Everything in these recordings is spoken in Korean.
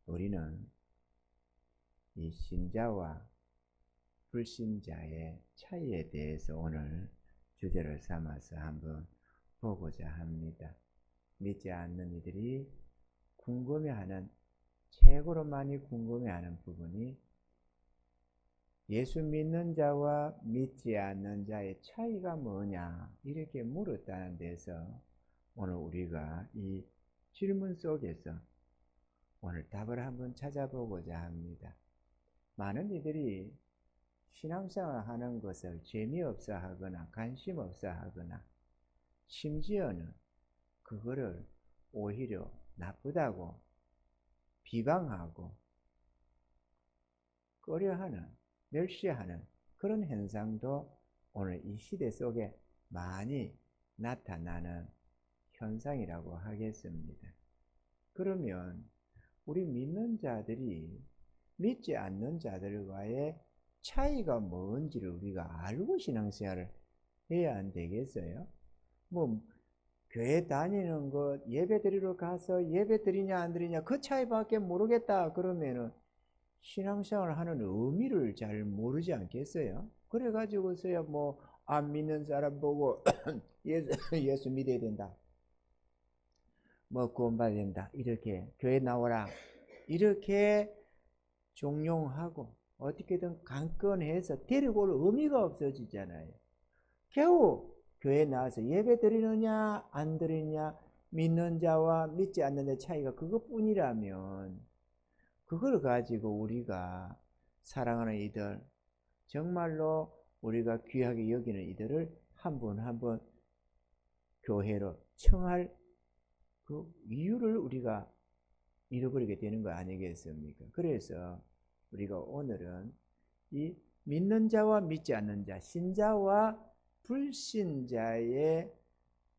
우리는 이 신자와 불신자의 차이에 대해서 오늘 주제를 삼아서 한번 보고자 합니다. 믿지 않는 이들이 궁금해하는, 최고로 많이 궁금해하는 부분이 예수 믿는 자와 믿지 않는 자의 차이가 뭐냐, 이렇게 물었다는 데서 오늘 우리가 이 질문 속에서 오늘 답을 한번 찾아보고자 합니다. 많은 이들이 신앙생활 하는 것을 재미없어 하거나 관심 없어 하거나 심지어는 그거를 오히려 나쁘다고 비방하고 꺼려하는, 멸시하는 그런 현상도 오늘 이 시대 속에 많이 나타나는 현상이라고 하겠습니다. 그러면 우리 믿는 자들이 믿지 않는 자들과의 차이가 뭔지를 우리가 알고 신앙생활을 해야 안 되겠어요? 뭐 교회 다니는 것, 예배 드리러 가서 예배 드리냐 안 드리냐 그 차이밖에 모르겠다 그러면은 신앙생활 하는 의미를 잘 모르지 않겠어요? 그래가지고서야 뭐 안 믿는 사람 보고 예수 믿어야 된다, 뭐 구원받아야 된다, 이렇게 교회 나오라 이렇게 종용하고 어떻게든 강권해서 데리고 올 의미가 없어지잖아요. 겨우 교회 나와서 예배 드리느냐 안 드리느냐, 믿는 자와 믿지 않는 자의 차이가 그것뿐이라면 그걸 가지고 우리가 사랑하는 이들, 정말로 우리가 귀하게 여기는 이들을 한 번 한 번 교회로 청할 그 이유를 우리가 잃어버리게 되는 거 아니겠습니까? 그래서 우리가 오늘은 이 믿는 자와 믿지 않는 자, 신자와 불신자의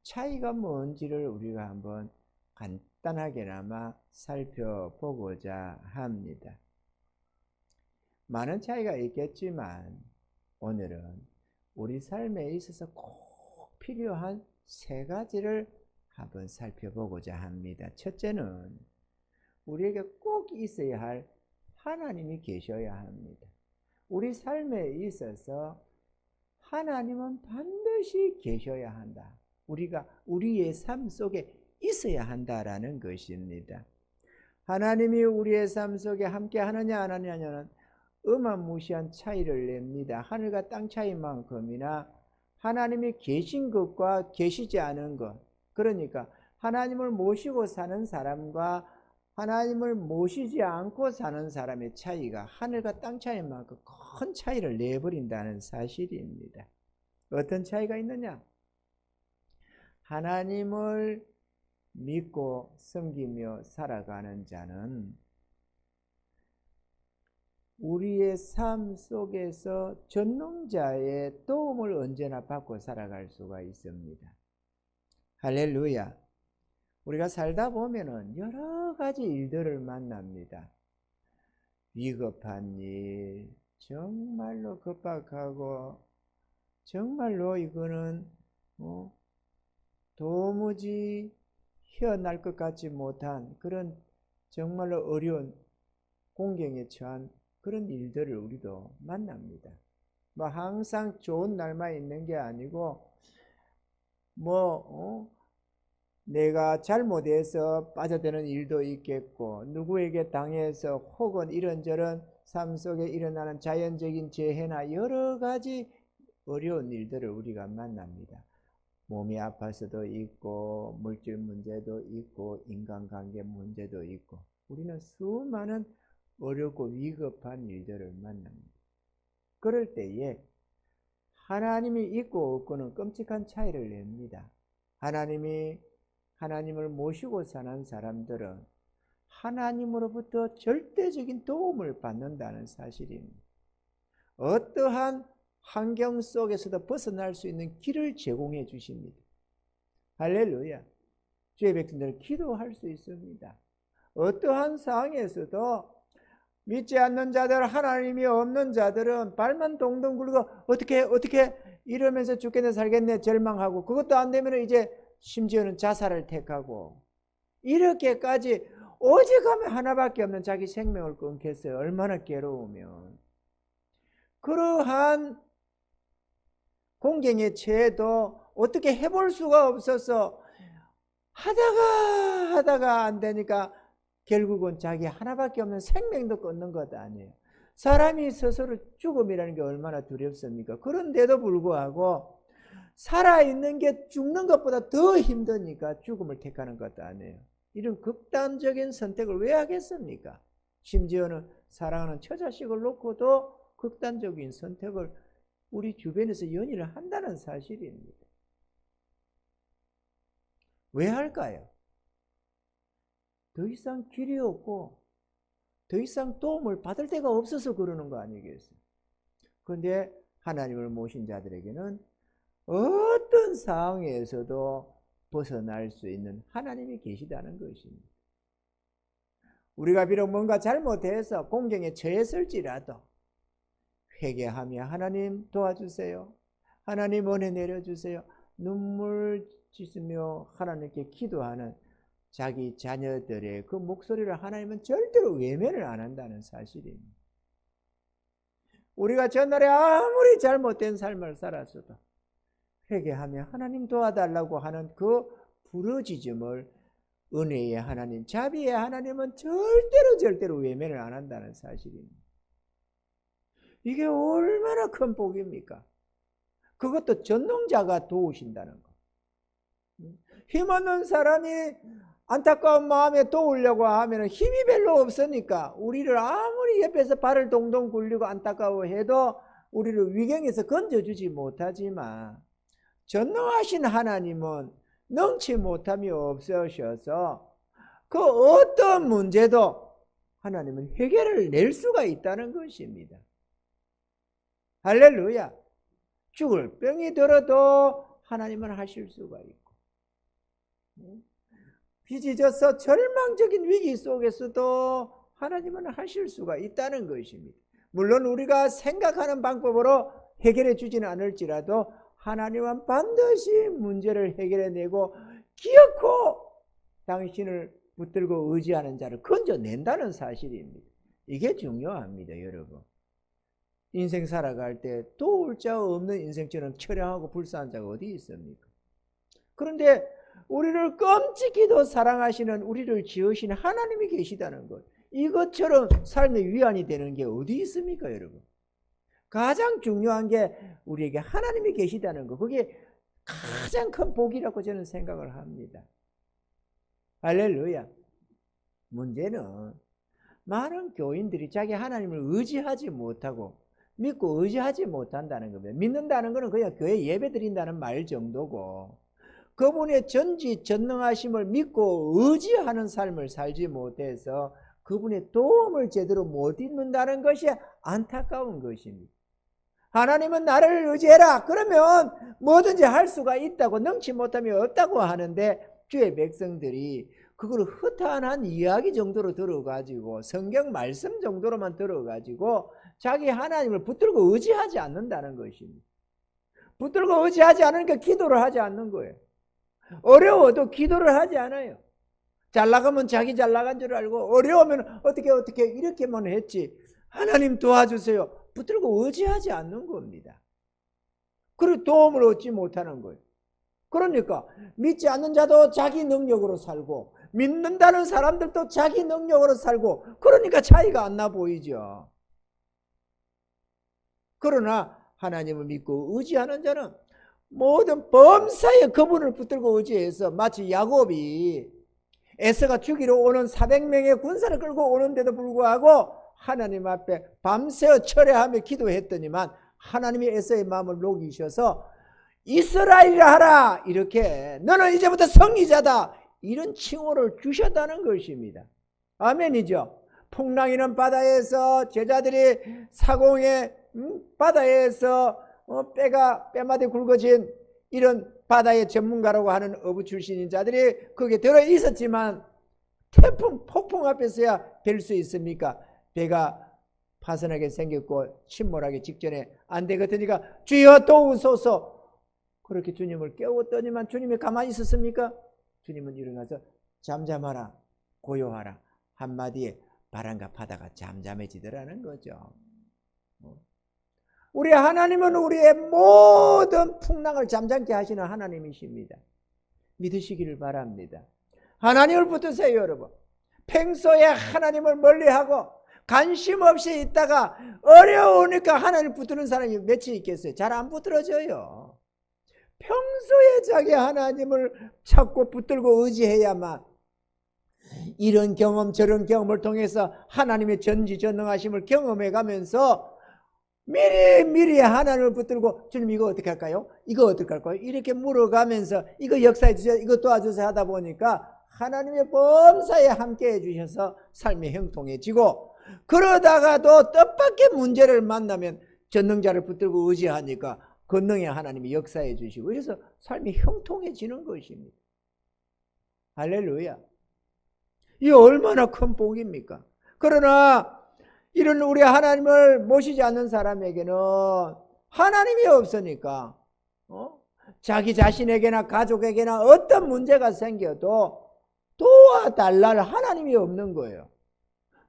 차이가 뭔지를 우리가 한번 간단하게나마 살펴보고자 합니다. 많은 차이가 있겠지만 오늘은 우리 삶에 있어서 꼭 필요한 세 가지를 한번 살펴보고자 합니다. 첫째는 우리에게 꼭 있어야 할 하나님이 계셔야 합니다. 우리 삶에 있어서 하나님은 반드시 계셔야 한다. 우리가 우리의 삶 속에 있어야 한다라는 것입니다. 하나님이 우리의 삶 속에 함께 하느냐 안 하느냐는 어마무시한 차이를 냅니다. 하늘과 땅 차이만큼이나 하나님이 계신 것과 계시지 않은 것, 그러니까 하나님을 모시고 사는 사람과 하나님을 모시지 않고 사는 사람의 차이가 하늘과 땅 차이만큼 큰 차이를 내버린다는 사실입니다. 어떤 차이가 있느냐? 하나님을 믿고 섬기며 살아가는 자는 우리의 삶 속에서 전능자의 도움을 언제나 받고 살아갈 수가 있습니다. 할렐루야. 우리가 살다 보면은 여러 가지 일들을 만납니다. 위급한 일, 정말로 급박하고 정말로 이거는 도무지 헤어날 것 같지 못한 그런 정말로 어려운 공경에 처한 그런 일들을 우리도 만납니다. 뭐 항상 좋은 날만 있는 게 아니고 내가 잘못해서 빠져드는 일도 있겠고, 누구에게 당해서 혹은 이런저런 삶 속에 일어나는 자연적인 재해나 여러 가지 어려운 일들을 우리가 만납니다. 몸이 아파서도 있고, 물질 문제도 있고, 인간관계 문제도 있고, 우리는 수많은 어렵고 위급한 일들을 만납니다. 그럴 때에 하나님이 있고 없고는 끔찍한 차이를 냅니다. 하나님을 모시고 사는 사람들은 하나님으로부터 절대적인 도움을 받는다는 사실입니다. 어떠한 환경 속에서도 벗어날 수 있는 길을 제공해 주십니다. 할렐루야. 주의 백성들은 기도할 수 있습니다. 어떠한 상황에서도 믿지 않는 자들, 하나님이 없는 자들은 발만 동동 굴고 어떻게 이러면서 죽겠네 살겠네 절망하고, 그것도 안 되면 이제 심지어는 자살을 택하고, 이렇게까지 오직하면 하나밖에 없는 자기 생명을 끊겠어요. 얼마나 괴로우면. 그러한 공경에 처해도 어떻게 해볼 수가 없어서 하다가 안 되니까 결국은 자기 하나밖에 없는 생명도 끊는 것 아니에요. 사람이 스스로 죽음이라는 게 얼마나 두렵습니까? 그런데도 불구하고 살아있는 게 죽는 것보다 더 힘드니까 죽음을 택하는 것도 아니에요. 이런 극단적인 선택을 왜 하겠습니까? 심지어는 사랑하는 처자식을 놓고도 극단적인 선택을 우리 주변에서 연일을 한다는 사실입니다. 왜 할까요? 더 이상 길이 없고 더 이상 도움을 받을 데가 없어서 그러는 거 아니겠어요? 그런데 하나님을 모신 자들에게는 어떤 상황에서도 벗어날 수 있는 하나님이 계시다는 것입니다. 우리가 비록 뭔가 잘못해서 공경에 처했을지라도 회개하며 하나님 도와주세요. 하나님 은혜 내려주세요. 눈물 씻으며 하나님께 기도하는 자기 자녀들의 그 목소리를 하나님은 절대로 외면을 안 한다는 사실입니다. 우리가 전날에 아무리 잘못된 삶을 살았어도 회개하며 하나님 도와달라고 하는 그 부르짖음을 은혜의 하나님, 자비의 하나님은 절대로 외면을 안 한다는 사실입니다. 이게 얼마나 큰 복입니까? 그것도 전능자가 도우신다는 것. 힘없는 사람이 안타까운 마음에 도우려고 하면 힘이 별로 없으니까 우리를 아무리 옆에서 발을 동동 굴리고 안타까워해도 우리를 위경에서 건져주지 못하지만 전능하신 하나님은 능치 못함이 없으셔서 그 어떤 문제도 하나님은 해결을 낼 수가 있다는 것입니다. 할렐루야. 죽을 병이 들어도 하나님은 하실 수가 있고, 빚져서 절망적인 위기 속에서도 하나님은 하실 수가 있다는 것입니다. 물론 우리가 생각하는 방법으로 해결해 주지는 않을지라도 하나님은 반드시 문제를 해결해내고 기어코 당신을 붙들고 의지하는 자를 건져낸다는 사실입니다. 이게 중요합니다, 여러분. 인생 살아갈 때 도울 자 없는 인생처럼 처량하고 불쌍한 자가 어디 있습니까? 그런데 우리를 끔찍히도 사랑하시는, 우리를 지으신 하나님이 계시다는 것, 이것처럼 삶의 위안이 되는 게 어디 있습니까, 여러분? 가장 중요한 게 우리에게 하나님이 계시다는 것, 그게 가장 큰 복이라고 저는 생각을 합니다. 할렐루야. 문제는 많은 교인들이 자기 하나님을 의지하지 못하고 믿고 의지하지 못한다는 겁니다. 믿는다는 것은 그냥 교회 예배 드린다는 말 정도고, 그분의 전지전능하심을 믿고 의지하는 삶을 살지 못해서 그분의 도움을 제대로 못 잊는다는 것이 안타까운 것입니다. 하나님은 나를 의지해라, 그러면 뭐든지 할 수가 있다고, 능치 못함이 없다고 하는데 주의 백성들이 그걸 허탄한 이야기 정도로 들어가지고 성경 말씀 정도로만 들어가지고 자기 하나님을 붙들고 의지하지 않는다는 것입니다. 붙들고 의지하지 않으니까 기도를 하지 않는 거예요. 어려워도 기도를 하지 않아요. 잘 나가면 자기 잘 나간 줄 알고, 어려우면 어떻게 이렇게만 했지 하나님 도와주세요 붙들고 의지하지 않는 겁니다. 그리고 도움을 얻지 못하는 거예요. 그러니까 믿지 않는 자도 자기 능력으로 살고 믿는다는 사람들도 자기 능력으로 살고, 그러니까 차이가 안 나 보이죠. 그러나 하나님을 믿고 의지하는 자는 모든 범사에 그분을 붙들고 의지해서, 마치 야곱이 에서가 죽이러 오는 400명의 군사를 끌고 오는데도 불구하고 하나님 앞에 밤새워 철회하며 기도했더니만 하나님이 에서의 마음을 녹이셔서 이스라엘이라 하라, 이렇게 너는 이제부터 성리자다, 이런 칭호를 주셨다는 것입니다. 아멘이죠. 풍랑이는 바다에서 제자들이 사공의 바다에서 뼈마디 굵어진 이런 바다의 전문가라고 하는 어부 출신인 자들이 거기에 들어 있었지만 태풍, 폭풍 앞에서야 뵐 수 있습니까? 배가 파손하게 생겼고 침몰하기 직전에 안 되거든요. 주여 도우소서, 그렇게 주님을 깨웠더니만 주님이 가만히 있었습니까? 주님은 일어나서 잠잠하라, 고요하라, 한마디에 바람과 바다가 잠잠해지더라는 거죠. 우리 하나님은 우리의 모든 풍랑을 잠잠케 하시는 하나님이십니다. 믿으시기를 바랍니다. 하나님을 붙드세요, 여러분. 평소에 하나님을 멀리하고 관심 없이 있다가 어려우니까 하나님 붙드는 사람이 몇이 있겠어요? 잘 안 붙들어져요. 평소에 자기 하나님을 찾고 붙들고 의지해야만 이런 경험 저런 경험을 통해서 하나님의 전지전능하심을 경험해 가면서 미리 하나님을 붙들고 주님 이거 어떻게 할까요? 이거 어떻게 할까요? 이렇게 물어가면서 이거 역사해 주세요. 이거 도와주세요 하다 보니까 하나님의 범사에 함께 해주셔서 삶이 형통해지고, 그러다가도 뜻밖의 문제를 만나면 전능자를 붙들고 의지하니까 권능의 하나님이 역사해 주시고, 그래서 삶이 형통해지는 것입니다. 할렐루야. 이게 얼마나 큰 복입니까? 그러나 이런 우리 하나님을 모시지 않는 사람에게는 하나님이 없으니까 자기 자신에게나 가족에게나 어떤 문제가 생겨도 도와달랄 하나님이 없는 거예요.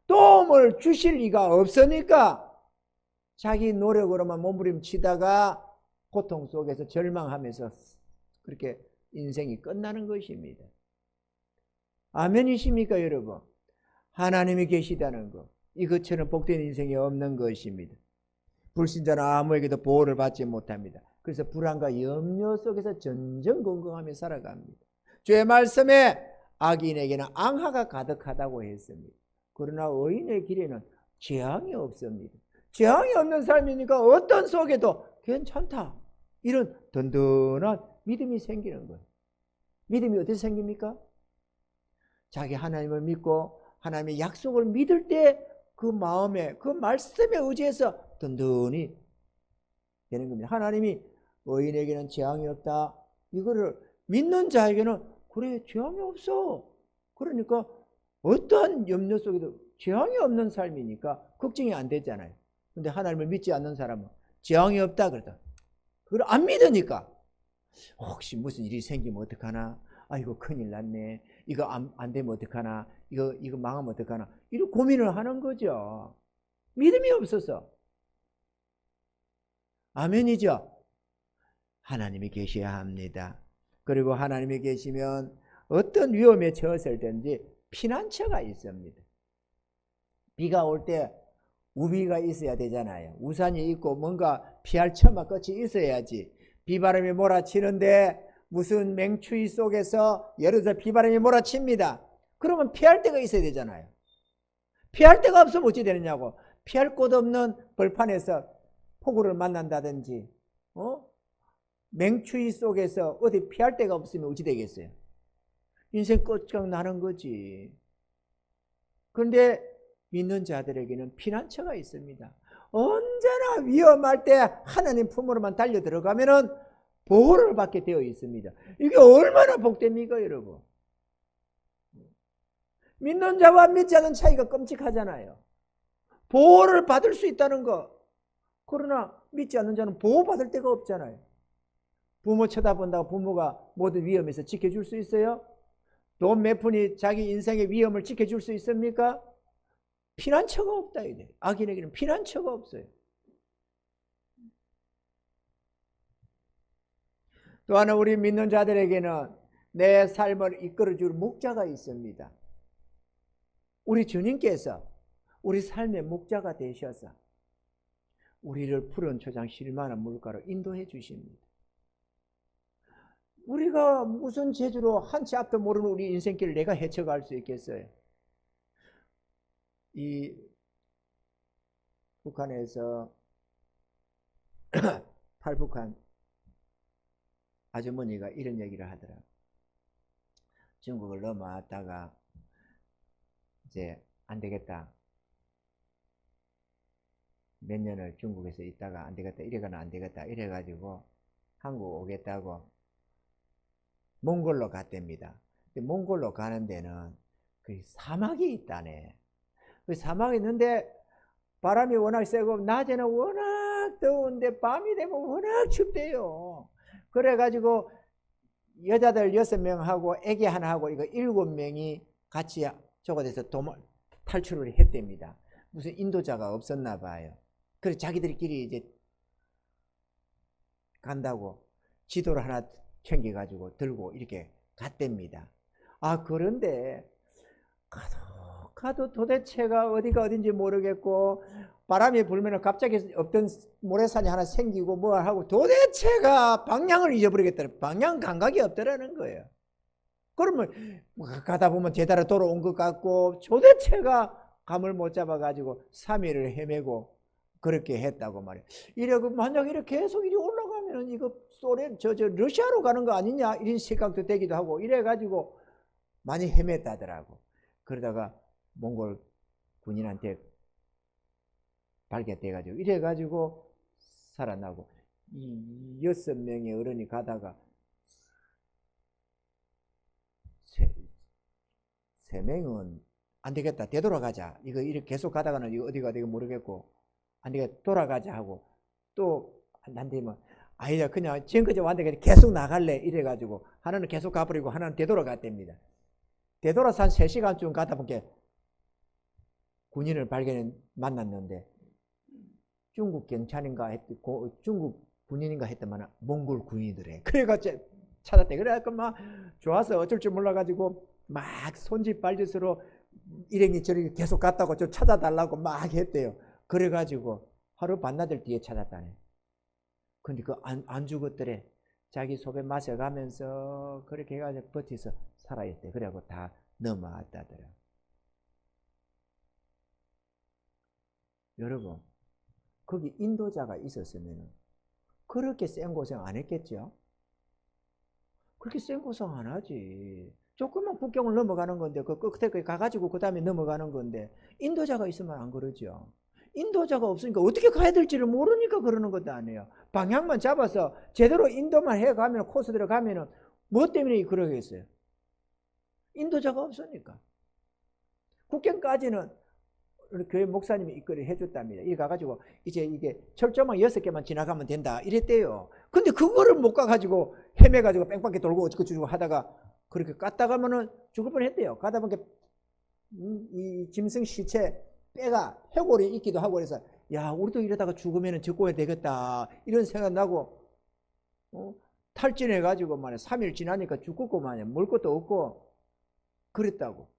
도움을 주실 리가 없으니까 자기 노력으로만 몸부림치다가 고통 속에서 절망하면서 그렇게 인생이 끝나는 것입니다. 아멘이십니까, 여러분? 하나님이 계시다는 것, 이것처럼 복된 인생이 없는 것입니다. 불신자는 아무에게도 보호를 받지 못합니다. 그래서 불안과 염려 속에서 전전긍긍하며 살아갑니다. 주의 말씀에 악인에게는 앙하가 가득하다고 했습니다. 그러나 의인의 길에는 재앙이 없습니다. 재앙이 없는 삶이니까 어떤 속에도 괜찮다, 이런 든든한 믿음이 생기는 거예요. 믿음이 어떻게 생깁니까? 자기 하나님을 믿고 하나님의 약속을 믿을 때 그 마음에 그 말씀에 의지해서 든든히 되는 겁니다. 하나님이 의인에게는 재앙이 없다, 이거를 믿는 자에게는 그래 재앙이 없어, 그러니까 어떠한 염려 속에도 재앙이 없는 삶이니까 걱정이 안 되잖아요. 근데 하나님을 믿지 않는 사람은 재앙이 없다 그러다 그걸 안 믿으니까 혹시 무슨 일이 생기면 어떡하나, 아이고 큰일 났네, 이거 안 되면 어떡하나, 이거 망하면 어떡하나, 이런 고민을 하는 거죠. 믿음이 없어서. 아멘이죠. 하나님이 계셔야 합니다. 그리고 하나님이 계시면 어떤 위험에 처했을 때인지 피난처가 있습니다. 비가 올 때 우비가 있어야 되잖아요. 우산이 있고 뭔가 피할 처마 끝이 있어야지. 비바람이 몰아치는데 무슨 맹추위 속에서 예를 들어 비바람이 몰아칩니다. 그러면 피할 데가 있어야 되잖아요. 피할 데가 없으면 어찌 되느냐고. 피할 곳 없는 벌판에서 폭우를 만난다든지 맹추위 속에서 어디 피할 데가 없으면 어찌 되겠어요? 인생 끝장나는 거지. 그런데 믿는 자들에게는 피난처가 있습니다. 언제나 위험할 때 하나님 품으로만 달려 들어가면은 보호를 받게 되어 있습니다. 이게 얼마나 복됩니까, 여러분? 믿는 자와 믿지 않는 차이가 끔찍하잖아요. 보호를 받을 수 있다는 거. 그러나 믿지 않는 자는 보호받을 데가 없잖아요. 부모 쳐다본다고 부모가 모든 위험에서 지켜줄 수 있어요? 돈 몇 푼이 자기 인생의 위험을 지켜줄 수 있습니까? 피난처가 없다 이래. 악인에게는 피난처가 없어요. 또 하나 우리 믿는 자들에게는 내 삶을 이끌어줄 목자가 있습니다. 우리 주님께서 우리 삶의 목자가 되셔서 우리를 푸른 초장 실만한 물가로 인도해 주십니다. 우리가 무슨 재주로 한치 앞도 모르는 우리 인생길을 내가 헤쳐갈 수 있겠어요? 이 북한에서 탈북한 아주머니가 이런 얘기를 하더라고요. 중국을 넘어왔다가 이제 안 되겠다, 몇 년을 중국에서 있다가 안 되겠다, 이래가는 안 되겠다, 이래가지고 한국 오겠다고 몽골로 갔답니다. 몽골로 가는 데는 그 사막이 있다네. 그 사막이 있는데 바람이 워낙 세고 낮에는 워낙 더운데 밤이 되면 워낙 춥대요. 그래가지고 여자들 6명하고 애기 하나하고 이거 7명이 같이 저곳에서 탈출을 했답니다. 무슨 인도자가 없었나 봐요. 그래서 자기들끼리 이제 간다고 지도를 하나 챙겨가지고 들고 이렇게 갔답니다. 아, 그런데 가도 도대체가 어디가 어딘지 모르겠고, 바람이 불면 갑자기 없던 모래산이 하나 생기고 뭐 하고 도대체가 방향을 잊어버리겠다. 방향 감각이 없더라는 거예요. 그러면 가다 보면 제대로 돌아온 것 같고, 도대체가 감을 못 잡아가지고 3일을 헤매고 그렇게 했다고 말이에요. 이래, 만약 이렇게 계속 이리 올라가면 이거 러시아로 가는 거 아니냐 이런 생각도 되기도 하고, 이래가지고 많이 헤맸다더라고. 그러다가 몽골 군인한테 발견돼가지고 이래가지고 살아나고, 이 6명의 어른이 가다가 세 명은 안 되겠다, 되돌아가자. 이거 이렇게 계속 가다가는 이거 어디가 어디가 모르겠고 안 되겠다, 돌아가자 하고, 또 한테 뭐 아니다, 그냥 지금까지 왔는데 계속 나갈래 이래가지고 하나는 계속 가버리고 하나는 되돌아갔답니다. 되돌아서 한 3시간쯤 가다 보니까 군인을 만났는데 중국 경찰인가 했고 중국 군인인가 했더만 몽골 군인이더래. 그래가지고 찾았대. 그래갖고 막 좋아서 어쩔 줄 몰라가지고 막 손짓 발짓으로 이랭이 저랭이 계속 갔다고 좀 찾아달라고 막 했대요. 그래가지고 하루 반나절 뒤에 찾았다네. 근데 그 안 죽었더래. 자기 속에 마셔가면서 그렇게 해가지고 버티서 살아있대. 그래갖고 다 넘어왔다더라. 여러분, 거기 인도자가 있었으면 그렇게 생고생 안 했겠죠? 그렇게 생고생 안 하지. 조금만 국경을 넘어가는 건데, 그 끝에 가가지고 그 다음에 넘어가는 건데, 인도자가 있으면 안 그러죠. 인도자가 없으니까 어떻게 가야 될지를 모르니까 그러는 것도 아니에요. 방향만 잡아서 제대로 인도만 해가면, 코스대로 가면은 뭐 때문에 그러겠어요? 인도자가 없으니까. 국경까지는 교회 목사님이 이끌어 해줬답니다. 이래 가가지고 이제 이게 철조망 6개만 지나가면 된다 이랬대요. 근데 그거를 못 가가지고 헤매가지고 뺑뺑이 돌고 어쩌고저쩌고 하다가 그렇게 갔다 가면은 죽을 뻔했대요. 가다 보니까 이 짐승 시체 뼈가 해골이 있기도 하고, 그래서 야, 우리도 이러다가 죽으면 적고야 되겠다 이런 생각 나고, 탈진해가지고 말이야 3일 지나니까 죽겠고 말이야 먹을 것도 없고 그랬다고.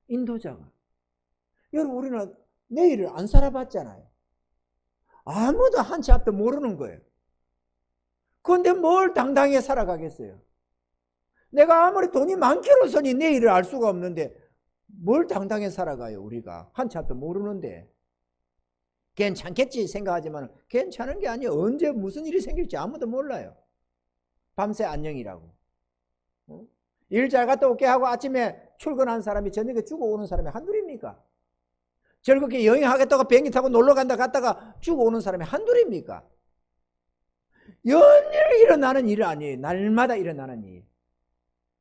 인도자가. 여러분, 우리는 내일을 안 살아봤잖아요. 아무도 한치 앞도 모르는 거예요. 그런데 뭘 당당히 살아가겠어요? 내가 아무리 돈이 많기로서는 내일을 알 수가 없는데 뭘 당당히 살아가요? 우리가 한치 앞도 모르는데. 괜찮겠지 생각하지만 괜찮은 게 아니에요. 언제 무슨 일이 생길지 아무도 몰라요. 밤새 안녕이라고. 일 잘 갔다 올게 하고 아침에 출근한 사람이 저녁에 죽어오는 사람이 한둘입니까? 즐겁게 여행하겠다고 비행기 타고 놀러 간다 갔다가 죽어오는 사람이 한둘입니까? 연일 일어나는 일 아니에요. 날마다 일어나는 일.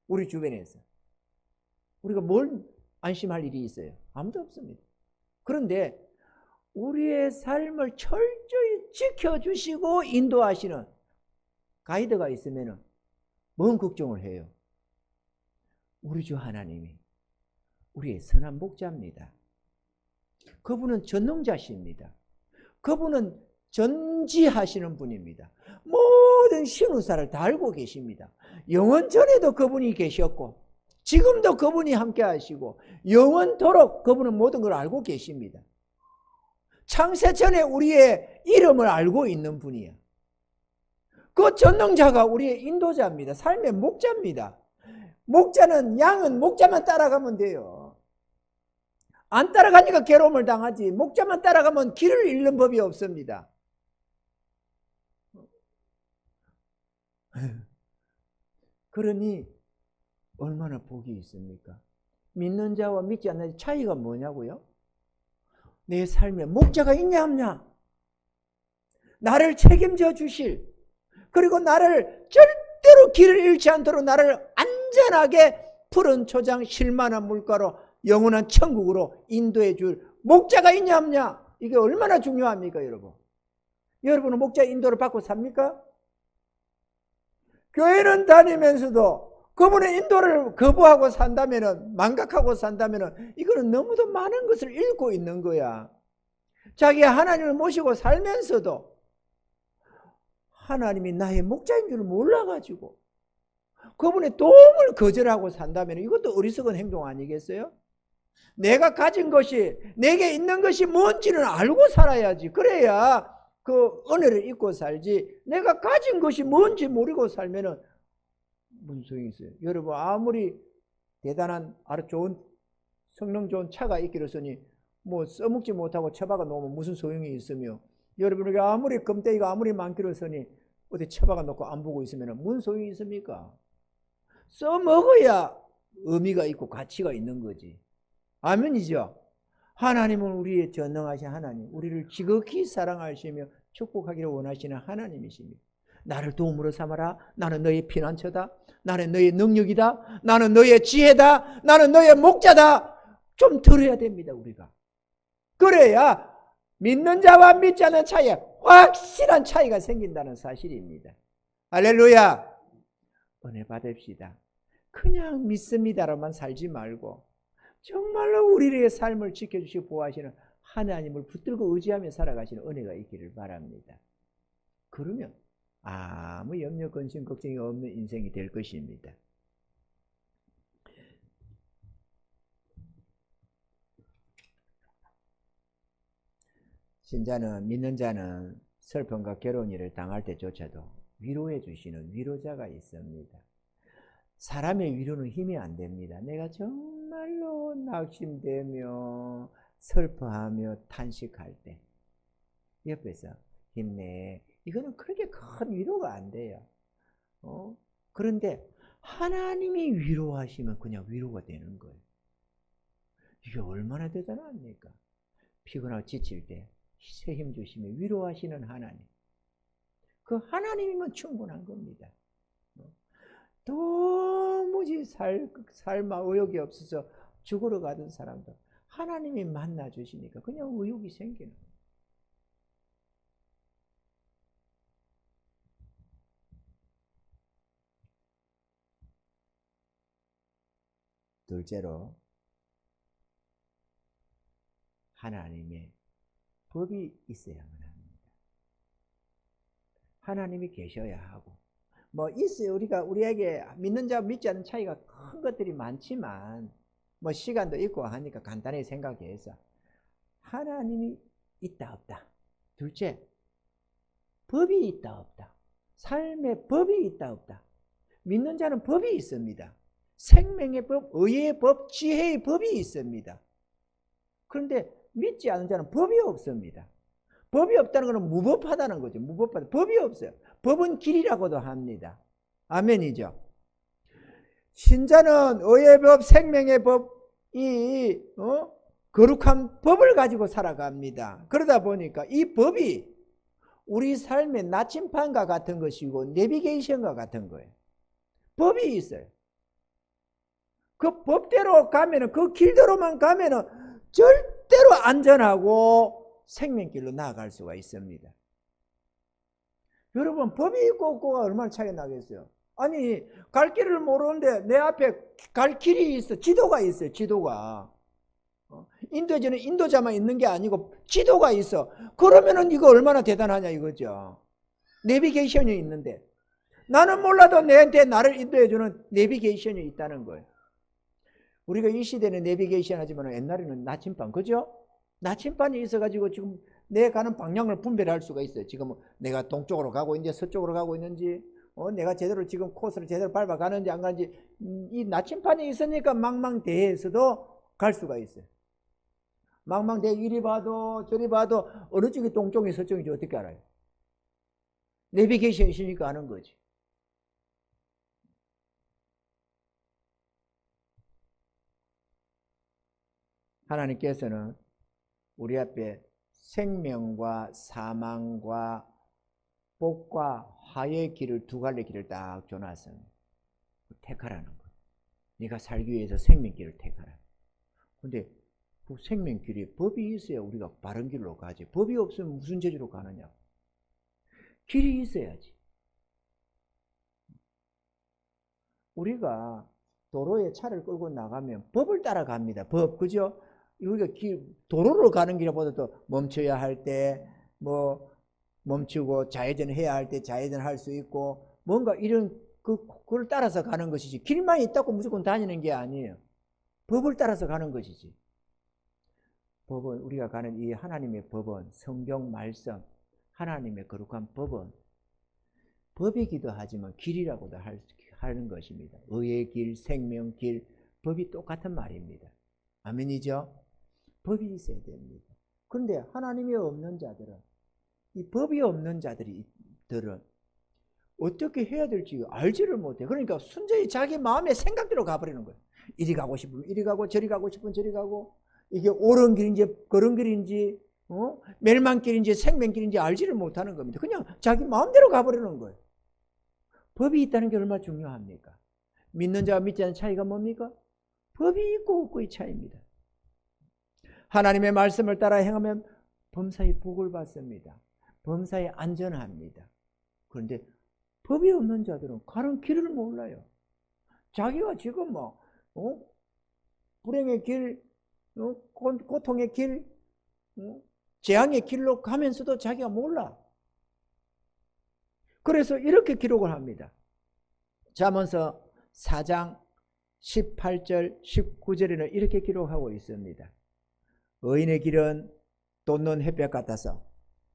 우리 주변에서. 우리가 뭘 안심할 일이 있어요? 아무도 없습니다. 그런데 우리의 삶을 철저히 지켜주시고 인도하시는 가이드가 있으면 뭔 걱정을 해요? 우리 주 하나님이 우리의 선한 목자입니다. 그분은 전능자십니다. 그분은 전지하시는 분입니다. 모든 신우사를 다 알고 계십니다. 영원 전에도 그분이 계셨고 지금도 그분이 함께 하시고 영원토록 그분은 모든 걸 알고 계십니다. 창세 전에 우리의 이름을 알고 있는 분이야. 그 전능자가 우리의 인도자입니다. 삶의 목자입니다. 목자는, 양은 목자만 따라가면 돼요. 안 따라가니까 괴로움을 당하지, 목자만 따라가면 길을 잃는 법이 없습니다. 그러니 얼마나 복이 있습니까? 믿는 자와 믿지 않는 자 차이가 뭐냐고요? 내 삶에 목자가 있냐 없냐, 나를 책임져 주실, 그리고 나를 절대로 길을 잃지 않도록 나를 안전하게 푸른 초장 쉴만한 물가로 영원한 천국으로 인도해 줄 목자가 있냐 없냐, 이게 얼마나 중요합니까? 여러분은 목자 인도를 받고 삽니까? 교회는 다니면서도 그분의 인도를 거부하고 산다면은, 망각하고 산다면은, 이거는 너무도 많은 것을 잃고 있는 거야. 자기 하나님을 모시고 살면서도 하나님이 나의 목자인 줄 몰라가지고 그분의 도움을 거절하고 산다면 이것도 어리석은 행동 아니겠어요? 내가 가진 것이, 내게 있는 것이 뭔지는 알고 살아야지. 그래야 그 은혜를 잊고 살지. 내가 가진 것이 뭔지 모르고 살면은 무슨 소용이 있어요? 여러분, 아무리 대단한 아주 좋은 성능 좋은 차가 있기로서니 뭐 써먹지 못하고 처박아 놓으면 무슨 소용이 있으며, 여러분에게 아무리 금대기가 아무리 많기로서니 어디 처박아 놓고 안 보고 있으면 무슨 소용이 있습니까? 써먹어야 의미가 있고 가치가 있는 거지. 아멘이죠? 하나님은 우리의 전능하신 하나님, 우리를 지극히 사랑하시며 축복하기를 원하시는 하나님이십니다. 나를 도움으로 삼아라. 나는 너의 피난처다. 나는 너의 능력이다. 나는 너의 지혜다. 나는 너의 목자다. 좀 들어야 됩니다, 우리가. 그래야 믿는 자와 믿지 않는 차이에 확실한 차이가 생긴다는 사실입니다. 할렐루야. 은혜 받읍시다. 그냥 믿습니다로만 살지 말고 정말로 우리의 삶을 지켜주시고 보호하시는 하나님을 붙들고 의지하며 살아가시는 은혜가 있기를 바랍니다. 그러면 아무 염려, 근심, 걱정이 없는 인생이 될 것입니다. 신자는, 믿는 자는 슬픔과 괴로운 일을 당할 때조차도 위로해 주시는 위로자가 있습니다. 사람의 위로는 힘이 안 됩니다. 내가 정말로 낙심되며 슬퍼하며 탄식할 때 옆에서 힘내. 이거는 그렇게 큰 위로가 안 돼요. 그런데 하나님이 위로하시면 그냥 위로가 되는 거예요. 이게 얼마나 대단합니까? 피곤하고 지칠 때 새 힘 주시며 위로하시는 하나님. 그 하나님이면 충분한 겁니다. 도무지 삶아 의욕이 없어서 죽으러 가던 사람도 하나님이 만나 주시니까 그냥 의욕이 생기는 거예요. 둘째로 하나님의 법이 있어야만 합니다. 하나님이 계셔야 하고 뭐 있어요. 우리에게 믿는 자와 믿지 않는 차이가 큰 것들이 많지만 뭐 시간도 있고 하니까 간단히 생각해서 하나님이 있다 없다. 둘째, 법이 있다 없다. 삶의 법이 있다 없다. 믿는 자는 법이 있습니다. 생명의 법, 의의 법, 지혜의 법이 있습니다. 그런데 믿지 않는 자는 법이 없습니다. 법이 없다는 것은 무법하다는 거죠. 무법하다. 법이 없어요. 법은 길이라고도 합니다. 아멘이죠. 신자는 의의 법, 생명의 법, 이 거룩한 법을 가지고 살아갑니다. 그러다 보니까 이 법이 우리 삶의 나침반과 같은 것이고 내비게이션과 같은 거예요. 법이 있어요. 그 법대로 가면은, 그 길대로만 가면은 절대로 안전하고 생명길로 나아갈 수가 있습니다. 여러분, 법이 있고 없고가 얼마나 차이 나겠어요? 아니, 갈 길을 모르는데 내 앞에 갈 길이 있어. 지도가 있어요. 지도가. 인도에는 인도자만 있는 게 아니고 지도가 있어. 그러면은 이거 얼마나 대단하냐 이거죠. 내비게이션이 있는데 나는 몰라도 내한테 나를 인도해주는 내비게이션이 있다는 거예요. 우리가 이 시대는 내비게이션 하지만 옛날에는 나침반, 그죠? 나침반이 있어가지고 지금 내 가는 방향을 분별할 수가 있어요. 지금 내가 동쪽으로 가고 있는지 서쪽으로 가고 있는지, 내가 제대로 지금 코스를 제대로 밟아가는지 안 가는지, 이 나침반이 있으니까 망망대해에서도 갈 수가 있어요. 망망대해 이리 봐도 저리 봐도 어느 쪽이 동쪽이 서쪽인지 어떻게 알아요? 내비게이션이 있으니까 아는 거지. 하나님께서는 우리 앞에 생명과 사망과 복과 화의 길을, 두 갈래 길을 딱 줘놨습니다. 택하라는 거예요. 네가 살기 위해서 생명길을 택하라. 근데 그 생명길이 법이 있어야 우리가 바른 길로 가지. 법이 없으면 무슨 제주로 가느냐. 길이 있어야지. 우리가 도로에 차를 끌고 나가면 법을 따라갑니다. 법, 그죠? 우리가 도로로 가는 길보다도 멈춰야 할 때 뭐 멈추고 좌회전해야 할 때 좌회전할 수 있고 뭔가 이런 그걸 따라서 가는 것이지 길만 있다고 무조건 다니는 게 아니에요. 법을 따라서 가는 것이지. 법은 우리가 가는 이 하나님의 법은 성경 말씀 하나님의 거룩한 법은 법이기도 하지만 길이라고도 하는 것입니다. 의의 길, 생명 길, 법이 똑같은 말입니다. 아멘이죠? 법이 있어야 됩니다. 그런데 하나님이 없는 자들은 이 법이 없는 자들은 어떻게 해야 될지 알지를 못해. 그러니까 순전히 자기 마음의 생각대로 가버리는 거예요. 이리 가고 싶으면 이리 가고 저리 가고 싶으면 저리 가고 이게 옳은 길인지 그런 길인지 멸망길인지 생명길인지 알지를 못하는 겁니다. 그냥 자기 마음대로 가버리는 거예요. 법이 있다는 게 얼마나 중요합니까? 믿는 자와 믿지 않는 차이가 뭡니까? 법이 있고 없고의 차이입니다. 하나님의 말씀을 따라 행하면 범사에 복을 받습니다. 범사에 안전합니다. 그런데 법이 없는 자들은 가는 길을 몰라요. 자기가 지금 불행의 길, 고통의 길, 재앙의 길로 가면서도 자기가 몰라. 그래서 이렇게 기록을 합니다. 잠언서 4장 18절 19절에는 이렇게 기록하고 있습니다. 의인의 길은 돋는 햇볕 같아서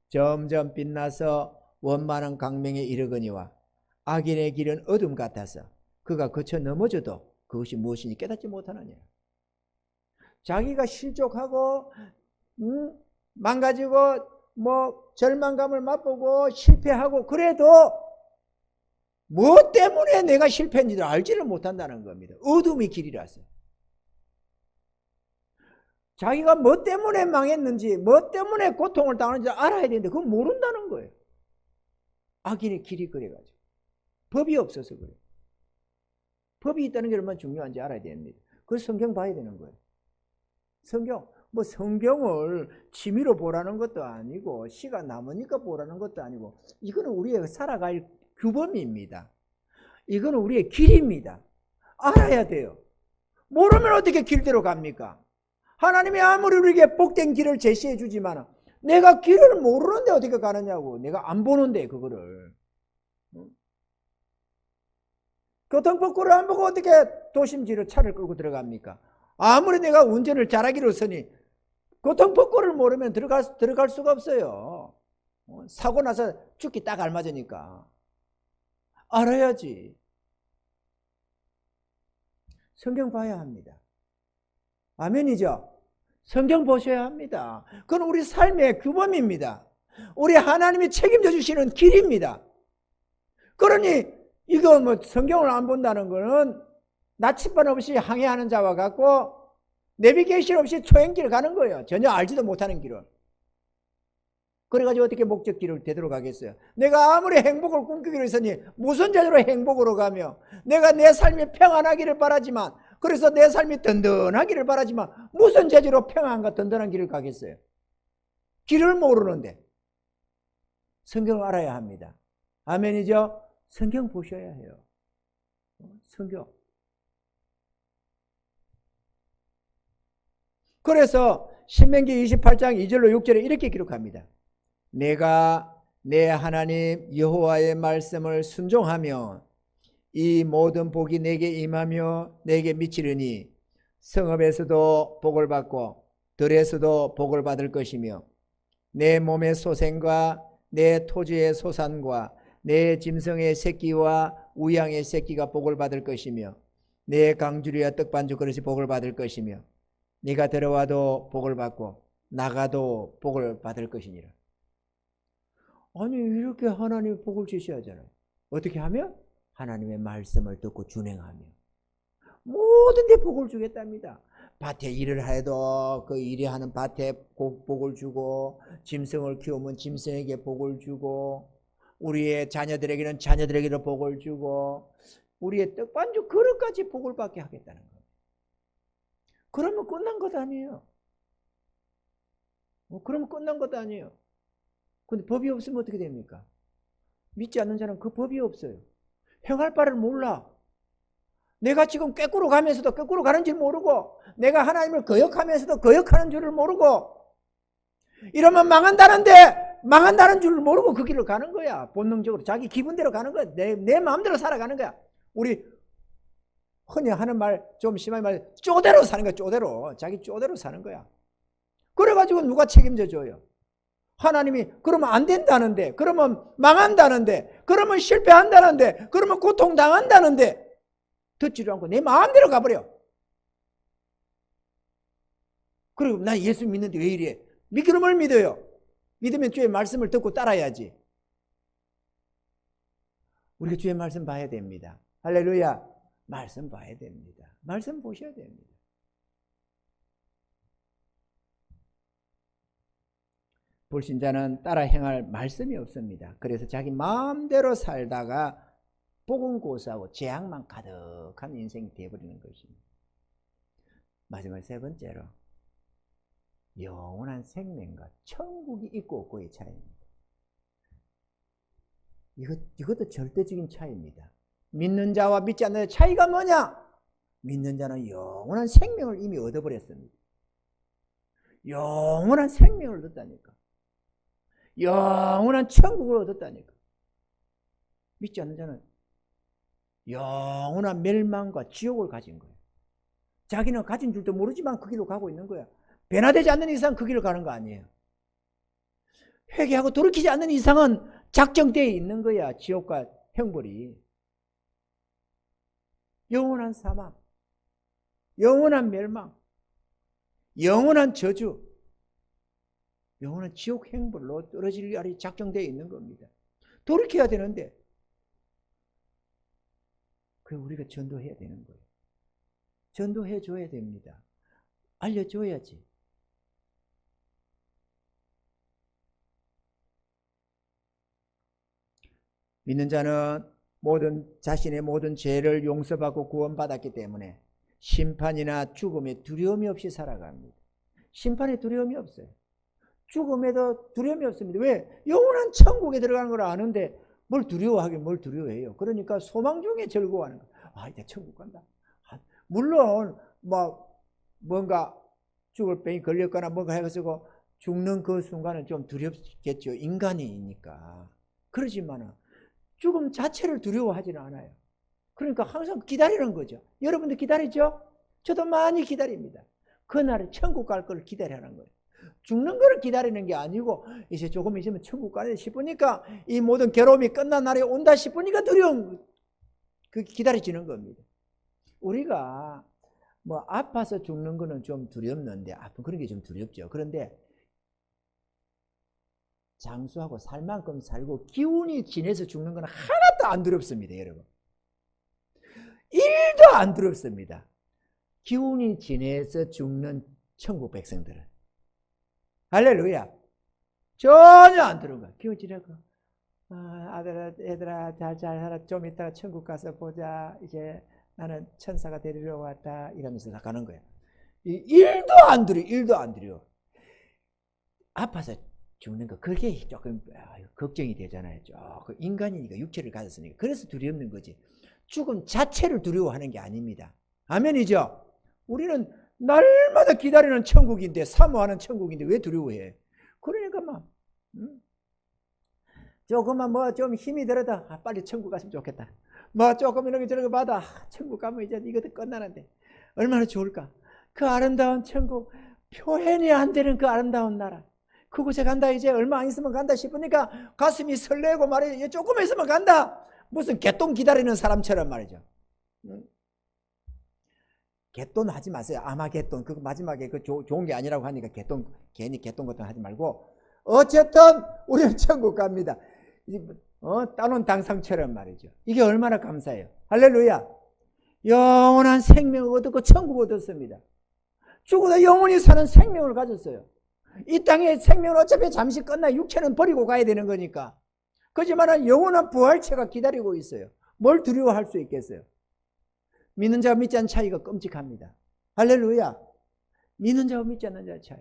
점점 빛나서 원만한 강명에 이르거니와 악인의 길은 어둠 같아서 그가 거쳐 넘어져도 그것이 무엇인지 깨닫지 못하느니라. 자기가 실족하고 망가지고 절망감을 맛보고 실패하고 그래도 뭐 때문에 내가 실패했는지를 알지를 못한다는 겁니다. 어둠의 길이라서. 자기가 뭐 때문에 망했는지 뭐 때문에 고통을 당하는지 알아야 되는데 그건 모른다는 거예요. 악인의 길이 그래가지고. 법이 없어서 그래요. 법이 있다는 게 얼마나 중요한지 알아야 됩니다. 그래서 성경 봐야 되는 거예요. 성경을 취미로 보라는 것도 아니고 시간 남으니까 보라는 것도 아니고 이거는 우리의 살아갈 규범입니다. 이거는 우리의 길입니다. 알아야 돼요. 모르면 어떻게 길대로 갑니까? 하나님이 아무리 우리에게 복된 길을 제시해 주지만 내가 길을 모르는데 어떻게 가느냐고. 내가 안 보는데 그거를. 교통법규를 안 보고 어떻게 도심지로 차를 끌고 들어갑니까? 아무리 내가 운전을 잘하기로서니 교통법규를 모르면 들어갈 수가 없어요. 사고 나서 죽기 딱 알맞으니까. 알아야지. 성경 봐야 합니다. 아멘이죠? 성경 보셔야 합니다. 그건 우리 삶의 규범입니다. 우리 하나님이 책임져 주시는 길입니다. 그러니 이거 성경을 안 본다는 거는 나침반 없이 항해하는 자와 같고 내비게이션 없이 초행길을 가는 거예요. 전혀 알지도 못하는 길을. 그래가지고 어떻게 목적길을 되돌아가겠어요? 내가 아무리 행복을 꿈꾸기로 했으니 무슨 재주로 행복으로 가며 내가 내 삶이 평안하기를 바라지만 그래서 내 삶이 든든하기를 바라지만 무슨 재주로 평안과 든든한 길을 가겠어요? 길을 모르는데. 성경을 알아야 합니다. 아멘이죠? 성경 보셔야 해요. 성경. 그래서 신명기 28장 2절로 6절에 이렇게 기록합니다. 내가 내 하나님 여호와의 말씀을 순종하며 이 모든 복이 내게 임하며 내게 미치리니 성읍에서도 복을 받고 들에서도 복을 받을 것이며 내 몸의 소생과 내 토지의 소산과 내 짐승의 새끼와 우양의 새끼가 복을 받을 것이며 내 강주리와 떡반죽 그릇이 복을 받을 것이며 네가 들어와도 복을 받고 나가도 복을 받을 것이니라. 아니 이렇게 하나님이 복을 주셔야잖아요. 어떻게 하면? 하나님의 말씀을 듣고 준행하며 모든 데 복을 주겠답니다. 밭에 일을 해도 그 일하는 밭에 복을 주고 짐승을 키우면 짐승에게 복을 주고 우리의 자녀들에게는 자녀들에게도 복을 주고 우리의 떡반죽 그릇까지 복을 받게 하겠다는 거예요. 그러면 끝난 것 아니에요. 그러면 끝난 것 아니에요. 근데 법이 없으면 어떻게 됩니까? 믿지 않는 자는 그 법이 없어요. 행할 바를 몰라. 내가 지금 꾀꾸로 가면서도 꾀꾸로 가는 줄 모르고, 내가 하나님을 거역하면서도 거역하는 줄을 모르고, 이러면 망한다는 줄 모르고 그 길을 가는 거야. 본능적으로 자기 기분대로 가는 거야. 내 마음대로 살아가는 거야. 우리 흔히 하는 말, 좀 심하게 말, 쪼대로 사는 거야. 쪼대로. 자기 쪼대로 사는 거야. 그래가지고 누가 책임져 줘요? 하나님이 그러면 안 된다는데, 그러면 망한다는데, 그러면 실패한다는데, 그러면 고통당한다는데 듣지도 않고 내 마음대로 가버려. 그리고 나 예수 믿는데 왜 이래? 믿기는 뭘 믿어요? 믿으면 주의 말씀을 듣고 따라야지. 우리가 주의 말씀 봐야 됩니다. 할렐루야. 말씀 봐야 됩니다. 말씀 보셔야 됩니다. 불신자는 따라 행할 말씀이 없습니다. 그래서 자기 마음대로 살다가 복음 고사하고 재앙만 가득한 인생이 되어버리는 것입니다. 마지막 세 번째로, 영원한 생명과 천국이 있고 없고의 차이입니다. 이것도 절대적인 차이입니다. 믿는 자와 믿지 않는 자 차이가 뭐냐? 믿는 자는 영원한 생명을 이미 얻어버렸습니다. 영원한 생명을 얻었다니까. 영원한 천국을 얻었다니까. 믿지 않는 자는 영원한 멸망과 지옥을 가진 거예요. 자기는 가진 줄도 모르지만 그 길로 가고 있는 거야. 변화되지 않는 이상 그 길을 가는 거 아니에요. 회개하고 돌이키지 않는 이상은 작정되어 있는 거야. 지옥과 형벌이. 영원한 사망, 영원한 멸망, 영원한 저주, 영원한 지옥 형벌로 떨어질 날이 작정되어 있는 겁니다. 돌이켜야 되는데 그래서 우리가 전도해야 되는 거예요. 전도해 줘야 됩니다. 알려줘야지. 믿는 자는 자신의 모든 죄를 용서받고 구원받았기 때문에 심판이나 죽음에 두려움이 없이 살아갑니다. 심판에 두려움이 없어요. 죽음에도 두려움이 없습니다. 왜? 영원한 천국에 들어가는 걸 아는데 뭘 두려워하긴 뭘 두려워해요. 그러니까 소망 중에 즐거워하는 거예요. 아, 이제 천국 간다. 물론 뭔가 죽을 병이 걸렸거나 뭔가 해가지고 죽는 그 순간은 좀 두렵겠죠. 인간이니까. 그러지만은 죽음 자체를 두려워하지는 않아요. 그러니까 항상 기다리는 거죠. 여러분들 기다리죠? 저도 많이 기다립니다. 그날은 천국 갈 걸 기다리는 거예요. 죽는 거를 기다리는 게 아니고 이제 조금 있으면 천국 가야 싶으니까 이 모든 괴로움이 끝난 날이 온다 싶으니까 기다려지는 겁니다. 우리가 아파서 죽는 거는 좀 두렵는데, 아픈 그런 게 좀 두렵죠. 그런데 장수하고 살 만큼 살고 기운이 지내서 죽는 건 하나도 안 두렵습니다. 여러분, 1도 안 두렵습니다. 기운이 지내서 죽는 천국 백성들은. 할렐루야. 전혀 안 두려운 거야. 기운 지내고 아들아 얘들아 잘 살아. 좀 이따가 천국 가서 보자. 이제 나는 천사가 데리러 왔다 이러면서 가는 거야. 1도 안 두려. 1도 안 두려. 아파서 죽는 거 그게 조금 걱정이 되잖아요. 조금 인간이니까 육체를 가졌으니까. 그래서 두렵는 거지. 죽음 자체를 두려워하는 게 아닙니다. 아멘이죠? 우리는 날마다 기다리는 천국인데, 사모하는 천국인데 왜 두려워해? 그러니까 조금만 좀 힘이 들어도 빨리 천국 갔으면 좋겠다. 조금 이런 게 저런 거 받아. 천국 가면 이제 이것도 끝나는데 얼마나 좋을까? 그 아름다운 천국, 표현이 안 되는 그 아름다운 나라. 그곳에 간다. 이제 얼마 안 있으면 간다 싶으니까 가슴이 설레고 말이죠. 조금 있으면 간다. 무슨 개똥 기다리는 사람처럼 말이죠. 개똥 하지 마세요. 아마겟돈. 그거 마지막에 좋은 게 아니라고 하니까 괜히 개똥 같은 거 하지 말고. 어쨌든 우리는 천국 갑니다. 따놓은 당상처럼 말이죠. 이게 얼마나 감사해요. 할렐루야. 영원한 생명을 얻었고 천국을 얻었습니다. 죽어도 영원히 사는 생명을 가졌어요. 이 땅의 생명은 어차피 잠시 끝나 육체는 버리고 가야 되는 거니까. 그렇지만 영원한 부활체가 기다리고 있어요. 뭘 두려워할 수 있겠어요? 믿는 자와 믿지 않는 차이가 끔찍합니다. 할렐루야. 믿는 자와 믿지 않는 자의 차이.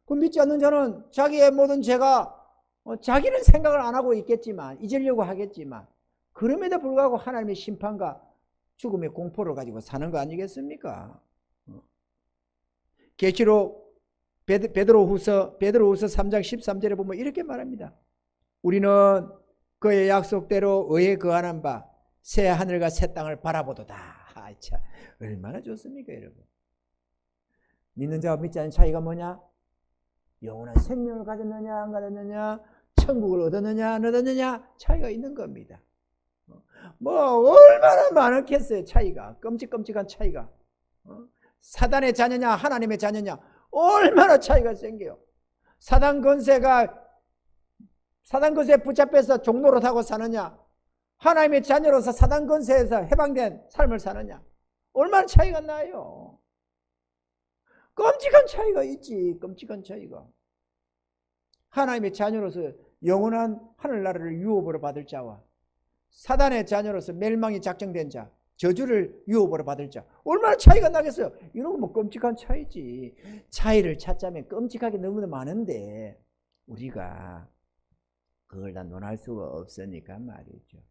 그 믿지 않는 자는 자기의 모든 죄가 자기는 생각을 안 하고 있겠지만, 잊으려고 하겠지만, 그럼에도 불구하고 하나님의 심판과 죽음의 공포를 가지고 사는 거 아니겠습니까? 계시록 베드로후서 3장 13절에 보면 이렇게 말합니다. 우리는 그의 약속대로 의에 거하는 바 새 하늘과 새 땅을 바라보도다. 참 얼마나 좋습니까, 여러분? 믿는 자와 믿지 않는 차이가 뭐냐? 영원한 생명을 가졌느냐 안 가졌느냐, 천국을 얻었느냐 안 얻었느냐 차이가 있는 겁니다. 뭐 얼마나 많겠어요, 차이가. 끔찍끔찍한 차이가. 사단의 자녀냐 하나님의 자녀냐 얼마나 차이가 생겨요. 사단 권세에 붙잡혀서 종노릇하고 사느냐, 하나님의 자녀로서 사단 권세에서 해방된 삶을 사느냐, 얼마나 차이가 나요. 끔찍한 차이가 있지. 끔찍한 차이가. 하나님의 자녀로서 영원한 하늘나라를 유업으로 받을 자와 사단의 자녀로서 멸망이 작정된 자, 저주를 유업으로 받을 자, 얼마나 차이가 나겠어요. 이런 거 뭐 끔찍한 차이지. 차이를 찾자면 끔찍하게 너무나 많은데 우리가 그걸 다 논할 수가 없으니까 말이죠.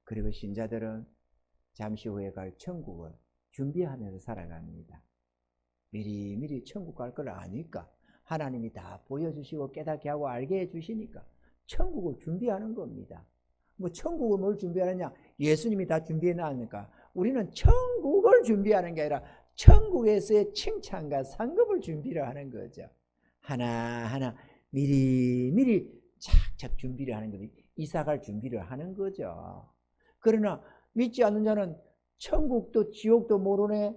그리고 신자들은 잠시 후에 갈 천국을 준비하면서 살아갑니다. 미리미리 천국 갈 걸 아니까, 하나님이 다 보여주시고 깨닫게 하고 알게 해주시니까 천국을 준비하는 겁니다. 뭐 천국을 뭘 준비하느냐? 예수님이 다 준비해 놨으니까 우리는 천국을 준비하는 게 아니라 천국에서의 칭찬과 상급을 준비를 하는 거죠. 하나하나 미리미리 착착 준비를 하는 거죠. 이사갈 준비를 하는 거죠. 그러나 믿지 않는 자는 천국도 지옥도 모르네,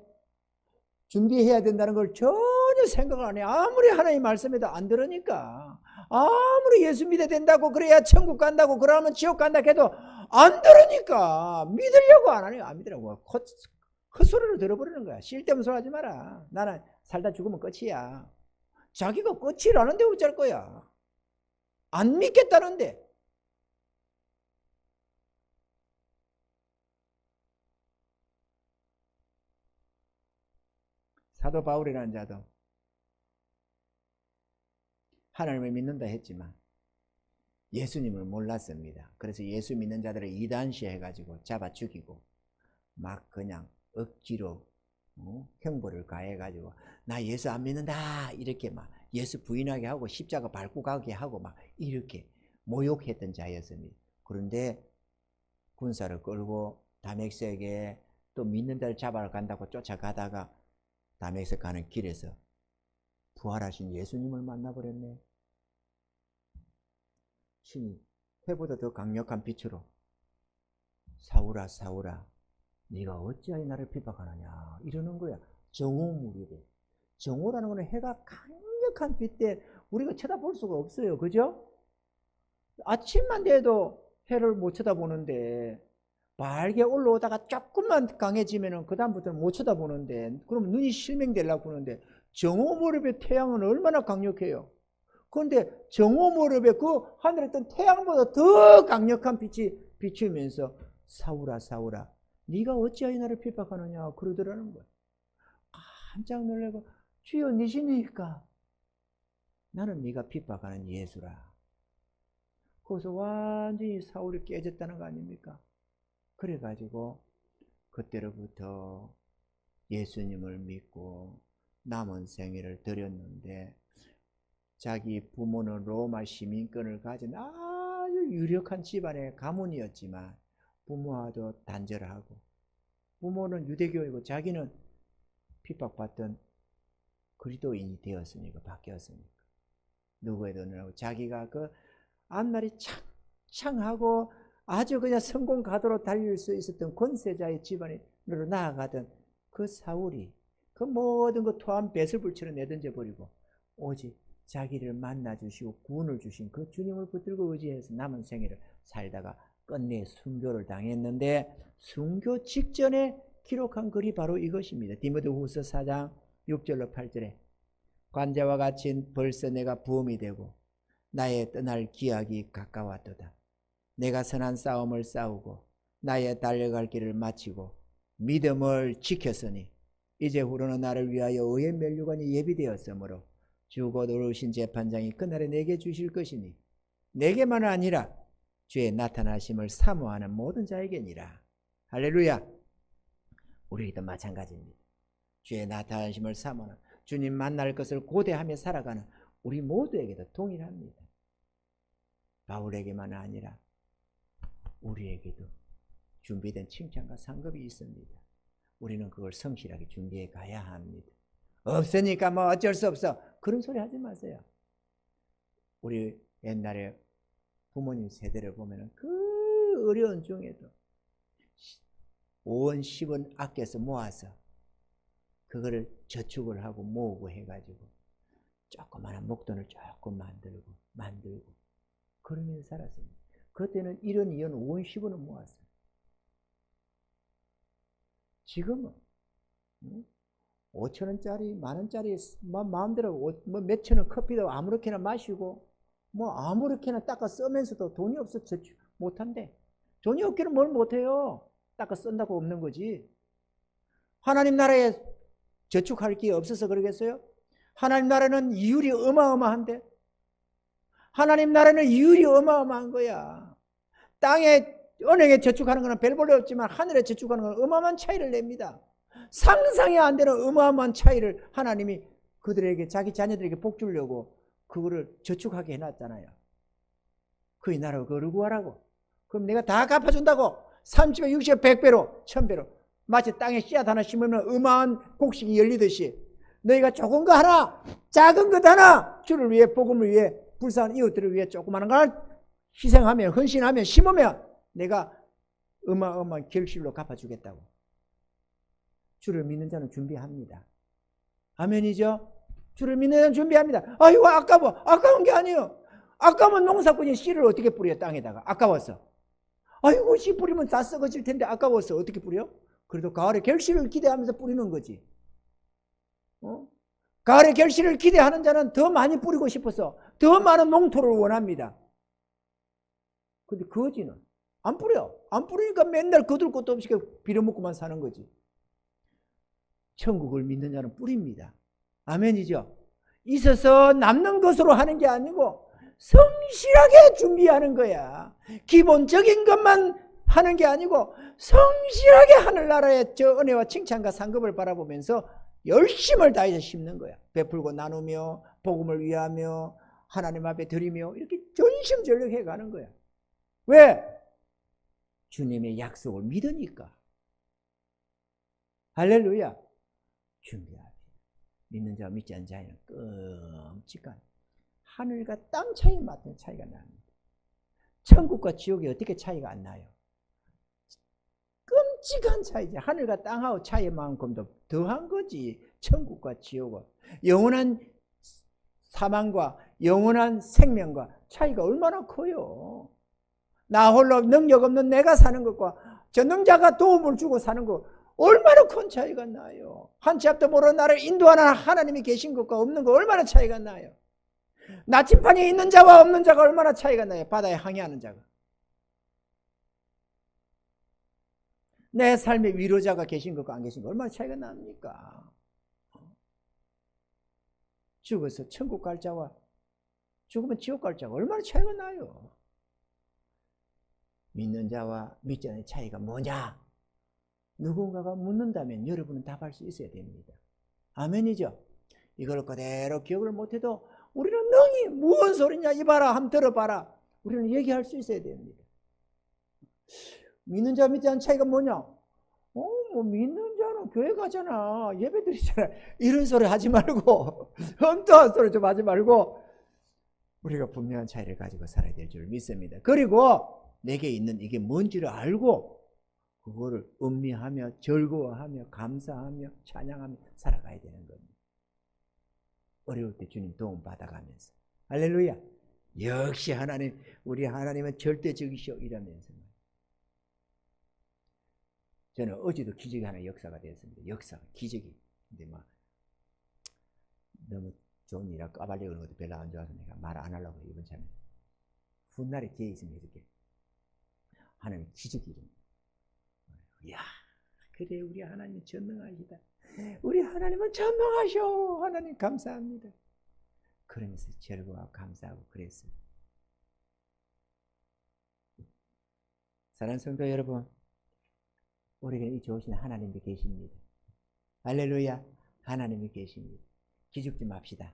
준비해야 된다는 걸 전혀 생각을 안 해. 아무리 하나님 말씀에도 안 들으니까, 아무리 예수 믿어야 된다고 그래야 천국 간다고 그러면 지옥 간다 해도 안 들으니까 믿으려고 안 하니까 안 믿으라고 헛소리를 들어버리는 거야. 쓸데없는 소리 하지 마라. 나는 살다 죽으면 끝이야. 자기가 끝이라는데 어쩔 거야. 안 믿겠다는데. 사도 바울이라는 자도 하나님을 믿는다 했지만 예수님을 몰랐습니다. 그래서 예수 믿는 자들을 이단시 해가지고 잡아 죽이고 막 그냥 억지로 형벌을 가해가지고 나 예수 안 믿는다 이렇게 막 예수 부인하게 하고 십자가 밟고 가게 하고 막 이렇게 모욕했던 자였습니다. 그런데 군사를 끌고 다메섹에 또 믿는 자를 잡아러 간다고 쫓아가다가 다메섹 가는 길에서 부활하신 예수님을 만나버렸네. 신이 해보다 더 강력한 빛으로 사울아 사울아 네가 어찌하여 나를 핍박하느냐 이러는 거야. 정오무렵에. 정오라는 것은 해가 강력한 빛 때 우리가 쳐다볼 수가 없어요. 그죠? 아침만 돼도 해를 못 쳐다보는데 밝게 올라오다가 조금만 강해지면 그 다음부터는 못 쳐다보는데, 그러면 눈이 실명되려고 하는데 정오무렵의 태양은 얼마나 강력해요. 그런데 정오무렵에 그 하늘에 있던 태양보다 더 강력한 빛이 비추면서 사울아 사울아 네가 어찌하여 나를 핍박하느냐 그러더라는 거야. 깜짝 놀라고 주여 니시니까 나는 네가 핍박하는 예수라. 거기서 완전히 사울이 깨졌다는 거 아닙니까? 그래가지고 그때로부터 예수님을 믿고 남은 생애를 드렸는데, 자기 부모는 로마 시민권을 가진 아주 유력한 집안의 가문이었지만 부모와도 단절하고, 부모는 유대교이고 자기는 핍박받던 그리스도인이 되었으니까 바뀌었으니까 누구에도 너하고 자기가 그 앞날이 창창하고 아주 그냥 성공 가도로 달릴 수 있었던 권세자의 집안으로 나아가던 그 사울이 그 모든 그 토한 배설불처럼 내던져 버리고 오직 자기를 만나주시고 구원을 주신 그 주님을 붙들고 의지해서 남은 생애를 살다가 끝내 순교를 당했는데, 순교 직전에 기록한 글이 바로 이것입니다. 디모데후서 4장 6절로 8절에 관자와 같이 벌써 내가 부험이 되고 나의 떠날 기약이 가까웠도다. 내가 선한 싸움을 싸우고 나의 달려갈 길을 마치고 믿음을 지켰으니 이제 후로는 나를 위하여 의의 면류관이 예비되었으므로 주 곧 오르신 재판장이 그날에 내게 주실 것이니 내게만 아니라 주의 나타나심을 사모하는 모든 자에게니라. 할렐루야. 우리에게도 마찬가지입니다. 주의 나타나심을 사모하는, 주님 만날 것을 고대하며 살아가는 우리 모두에게도 동일합니다. 바울에게만 아니라 우리에게도 준비된 칭찬과 상급이 있습니다. 우리는 그걸 성실하게 준비해 가야 합니다. 없으니까 뭐 어쩔 수 없어, 그런 소리 하지 마세요. 우리 옛날에 부모님 세대를 보면 그 어려운 중에도 5원 10원 아껴서 모아서 그거를 저축을 하고 모으고 해가지고 조그마한 목돈을 조금 만들고 그러면서 살았습니다. 그때는 1원 2원 5원 10원을 모았어요. 지금은 5천원짜리 만원짜리 마음대로 뭐 몇천원 커피도 아무렇게나 마시고 뭐 아무렇게나 닦아 쓰면서도 돈이 없어 저축 못한대. 돈이 없기는 뭘 못해요. 닦아 쓴다고 없는 거지. 하나님 나라에 저축할 게 없어서 그러겠어요? 하나님 나라는 이율이 어마어마한데, 하나님 나라는 이율이 어마어마한 거야. 땅에 은행에 저축하는 거는 별 볼일 없지만 하늘에 저축하는 건 어마어마한 차이를 냅니다. 상상이 안 되는 어마어마한 차이를 하나님이 그들에게, 자기 자녀들에게 복 주려고 그거를 저축하게 해놨잖아요. 그의 나라를 그걸 구하라고. 그럼 내가 다 갚아준다고. 30배, 60배, 100배로, 1000배로. 마치 땅에 씨앗 하나 심으면 어마한 곡식이 열리듯이 너희가 조금 거 하나, 작은 것 하나, 주를 위해, 복음을 위해, 불쌍한 이웃들을 위해 조그마한 걸 희생하면, 헌신하면, 심으면 내가 어마어마한 결실로 갚아주겠다고. 주를 믿는 자는 준비합니다. 아멘이죠? 주를 믿는 자는 준비합니다. 아이고 아까워. 아까운 게 아니에요. 아까우면 농사꾼이 씨를 어떻게 뿌려, 땅에다가. 아까워서. 아이고 씨 뿌리면 다 썩어질 텐데 아까워서 어떻게 뿌려? 그래도 가을에 결실을 기대하면서 뿌리는 거지. 가을에 결실을 기대하는 자는 더 많이 뿌리고 싶어서 더 많은 농토를 원합니다. 근데 거지는 안 뿌려. 안 뿌리니까 맨날 거둘 것도 없이 빌어먹고만 사는 거지. 천국을 믿는 자는 뿌립니다. 아멘이죠? 있어서 남는 것으로 하는 게 아니고 성실하게 준비하는 거야. 기본적인 것만 하는 게 아니고 성실하게 하늘나라의 저 은혜와 칭찬과 상급을 바라보면서 열심을 다해서 심는 거야. 베풀고 나누며 복음을 위하며 하나님 앞에 드리며 이렇게 전심전력해 가는 거야. 왜? 주님의 약속을 믿으니까. 할렐루야. 준비합니다. 믿는 자와 믿지 않는 자에는 끔찍한 하늘과 땅 차이만큼 차이가 납니다. 천국과 지옥이 어떻게 차이가 안 나요? 끔찍한 차이지. 하늘과 땅하고 차이만큼도 더한 거지. 천국과 지옥은. 영원한 사망과 영원한 생명과 차이가 얼마나 커요. 나 홀로 능력 없는 내가 사는 것과 전능자가 도움을 주고 사는 것 얼마나 큰 차이가 나요. 한 치 앞도 모르는 나를 인도하는 하나님이 계신 것과 없는 것 얼마나 차이가 나요. 나침판에 있는 자와 없는 자가 얼마나 차이가 나요. 바다에 항해하는 자가. 내 삶의 위로자가 계신 것과 안 계신 것 얼마나 차이가 납니까? 죽어서 천국 갈 자와 죽으면 지옥 갈 자가 얼마나 차이가 나요. 믿는 자와 믿지 않는 차이가 뭐냐? 누군가가 묻는다면 여러분은 답할 수 있어야 됩니다. 아멘이죠? 이걸 그대로 기억을 못해도 우리는 능히 무슨 소리냐 이봐라 한번 들어봐라. 우리는 얘기할 수 있어야 됩니다. 믿는 자와 믿지 않는 차이가 뭐냐? 뭐 믿는 자는 교회 가잖아. 예배 드리잖아. 이런 소리 하지 말고 엉뚱한 소리 좀 하지 말고 우리가 분명한 차이를 가지고 살아야 될 줄 믿습니다. 그리고 내게 있는 이게 뭔지를 알고 그거를 음미하며 즐거워하며 감사하며 찬양하며 살아가야 되는 겁니다. 어려울 때 주님 도움 받아가면서. 할렐루야. 역시 하나님, 우리 하나님은 절대적이시오 이러면서. 저는 어제도 기적이 하나 역사가 되었습니다. 역사가, 기적이. 근데 막 너무 좋은 일이라 까발려 그런 것도 별로 안 좋아서 내가 말 안 하려고 이번 참에. 훗날에 기회 있으면 이렇게 하나님 기적이 일어납니다. 이야, 그래 우리 하나님 전능하시다. 우리 하나님은 전능하셔. 하나님 감사합니다. 그러면서 즐거워하고 감사하고 그랬어요. 사랑하는 성도 여러분, 우리에게 이 좋으신 하나님이 계십니다. 할렐루야. 하나님이 계십니다. 기죽지 맙시다.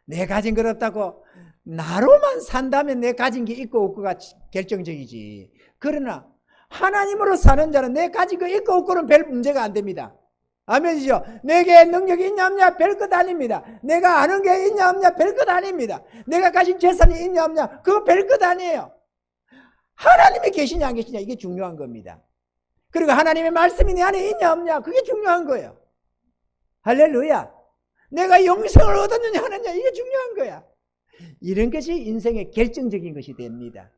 내 가진 것 없다고 나로만 산다면 내 가진 게 있고 없고가 결정적이지. 그러나 하나님으로 사는 자는 내 가진 거 있고 없고는 별 문제가 안 됩니다. 아멘이죠. 내게 능력이 있냐 없냐 별것 아닙니다. 내가 아는 게 있냐 없냐 별것 아닙니다. 내가 가진 재산이 있냐 없냐 그거 별것 아니에요. 하나님이 계시냐 안 계시냐 이게 중요한 겁니다. 그리고 하나님의 말씀이 내 안에 있냐 없냐 그게 중요한 거예요. 할렐루야. 내가 영생을 얻었느냐 하느냐 이게 중요한 거야. 이런 것이 인생의 결정적인 것이 됩니다.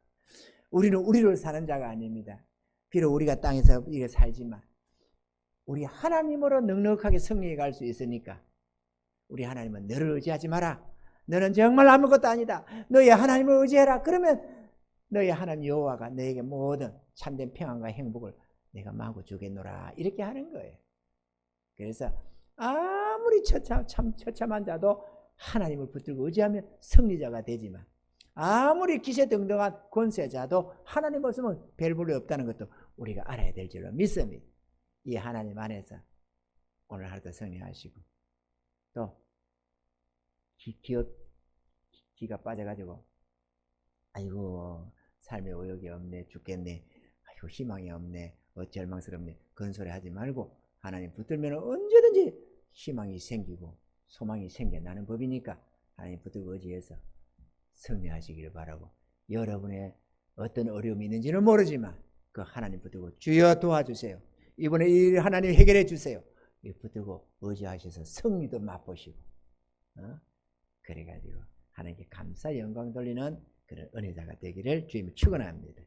우리는 우리로 사는 자가 아닙니다. 비록 우리가 땅에서 이렇게 살지만 우리 하나님으로 넉넉하게 승리해 갈 수 있으니까 우리 하나님은 너를 의지하지 마라. 너는 정말 아무것도 아니다. 너희 하나님을 의지해라. 그러면 너희 하나님 여호와가 너에게 모든 참된 평안과 행복을 내가 마구 주겠노라. 이렇게 하는 거예요. 그래서 아무리 처참한 자도 하나님을 붙들고 의지하면 승리자가 되지만 아무리 기세등등한 권세자도 하나님 없으면 별 볼이 없다는 것도 우리가 알아야 될 줄로 믿습니다. 이 하나님 안에서 오늘 하루도 승리하시고 또 기가 빠져가지고 아이고 삶의 의욕이 없네 죽겠네 아이고 희망이 없네 절망스럽네 그런 소리 하지 말고 하나님 붙들면 언제든지 희망이 생기고 소망이 생겨나는 법이니까 하나님 붙들고 의지해서 승리하시기를 바라고 여러분의 어떤 어려움이 있는지는 모르지만 그 하나님 붙들고 주여 도와주세요. 이번에 이 하나님 해결해 주세요. 붙들고 의지하셔서 승리도 맛보시고 그래가지고 하나님께 감사 영광 돌리는 그런 은혜자가 되기를 주님을 축원합니다.